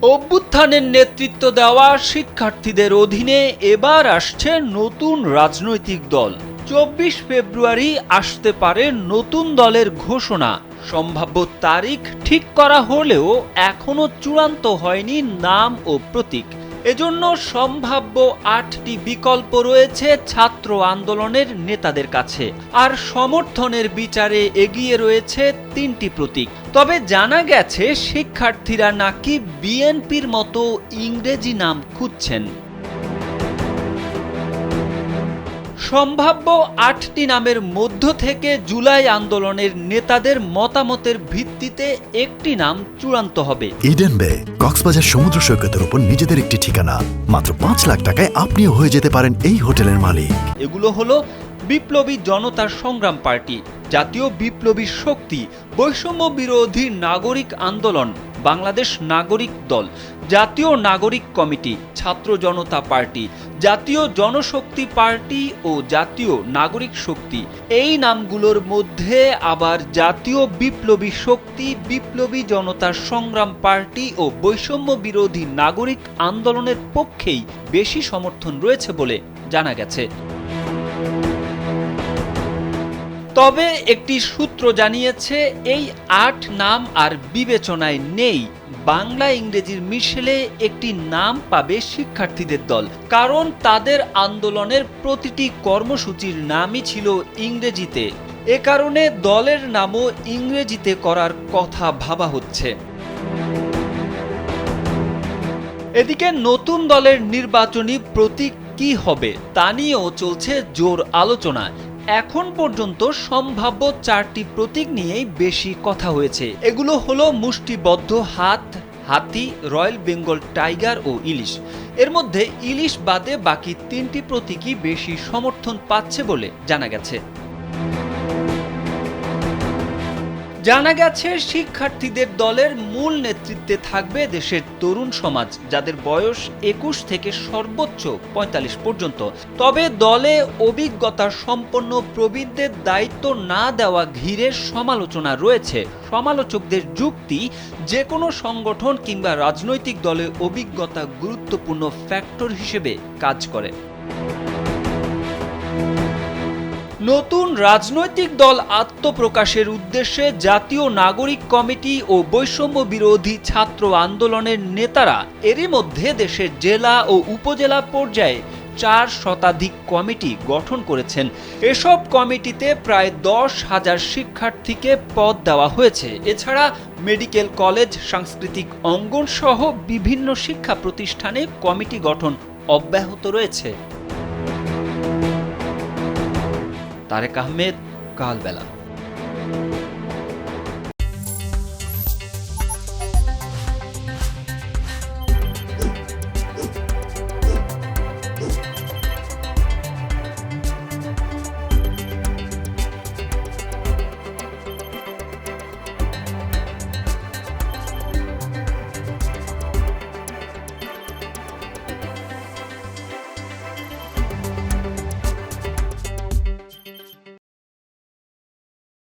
অভ্যুত্থানের নেতৃত্ব দেওয়া শিক্ষার্থীদের অধীনে এবার আসছে নতুন রাজনৈতিক দল। 24 ফেব্রুয়ারি আসতে পারে নতুন দলের ঘোষণা। সম্ভাব্য তারিখ ঠিক করা হলেও এখনো চূড়ান্ত হয়নি নাম ও প্রতীক। এজন্য সম্ভাব্য 8টি বিকল্প রয়েছে ছাত্র আন্দোলনের নেতাদের কাছে, আর সমর্থনের বিচারে এগিয়ে রয়েছে 3টি প্রতীক। তবে জানা গেছে শিক্ষার্থীরা নাকি বিএনপির মতো ইংরেজি নাম খুঁজছেন। সম্ভাব্য 8টি নামের মধ্য থেকে জুলাই আন্দোলনের নেতাদের মতামতের ভিত্তিতে একটি নাম চূড়ান্ত হবে। ইডেন বে কক্সবাজার সমুদ্র সৈকতের উপর নিজেদের একটি ঠিকানা। মাত্র 5 লাখ টাকায় আপনিও হয়ে যেতে পারেন এই হোটেলের মালিক। এগুলো হলো বিপ্লবী জনতা সংগ্রাম পার্টি, জাতীয় বিপ্লবী শক্তি, বৈষম্য বিরোধী নাগরিক আন্দোলন, বাংলাদেশ নাগরিক দল, জাতীয় নাগরিক কমিটি, ছাত্র জনতা পার্টি, জাতীয় জনশক্তি পার্টি ও জাতীয় নাগরিক শক্তি। এই নামগুলোর মধ্যে আবার জাতীয় বিপ্লবী শক্তি, বিপ্লবী জনতা সংগ্রাম পার্টি ও বৈষম্য বিরোধী নাগরিক আন্দোলনের পক্ষেই বেশি সমর্থন রয়েছে বলে জানা গেছে। তবে একটি সূত্র জানিয়েছে এই 8 নাম আর বিবেচনায় নেই। বাংলা ইংরেজির মিশেলে একটি নাম পাবে শিক্ষার্থীদের দল, কারণ তাদের আন্দোলনের প্রতিটি কর্মসূচির নামই ছিল ইংরেজিতে। এ কারণে দলের নামও ইংরেজিতে করার কথা ভাবা হচ্ছে। এদিকে নতুন দলের নির্বাচনী প্রতীক কি হবে তা নিয়েও চলছে জোর আলোচনা। এখন পর্যন্ত সম্ভাব্য 4টি প্রতীক নিয়েই বেশি কথা হয়েছে। এগুলো হলো মুষ্টিবদ্ধ হাত, হাতি, রয়্যাল বেঙ্গল টাইগার ও ইলিশ। এর মধ্যে ইলিশ বাদে বাকি 3টি প্রতীকই বেশি সমর্থন পাচ্ছে বলে জানা গেছে। জানা গেছে শিক্ষার্থীদের দলের মূল নেতৃত্বে থাকবে দেশের তরুণ সমাজ, যাদের বয়স 21 থেকে সর্বোচ্চ 45 পর্যন্ত। তবে দলে অভিজ্ঞতা সম্পন্ন প্রবীণদের দায়িত্ব না দেওয়া ঘিরে সমালোচনা রয়েছে। সমালোচকদের যুক্তি, যে কোনো সংগঠন কিংবা রাজনৈতিক দলে অভিজ্ঞতা গুরুত্বপূর্ণ ফ্যাক্টর হিসেবে কাজ করে। নতুন রাজনৈতিক দল আত্মপ্রকাশের উদ্দেশ্যে জাতীয় নাগরিক কমিটি ও বৈষম্য বিরোধী ছাত্র আন্দোলনের নেতারা এরই মধ্যে দেশের জেলা ও উপজেলা পর্যায়ে 4 শতাধিক কমিটি গঠন করেছেন। এসব কমিটিতে প্রায় 10,000 শিক্ষার্থীকে পদ দেওয়া হয়েছে। এছাড়া মেডিকেল কলেজ, সাংস্কৃতিক অঙ্গন সহ বিভিন্ন শিক্ষা প্রতিষ্ঠানে কমিটি গঠন অব্যাহত রয়েছে। তারেক আহমেদ, কালবেলা।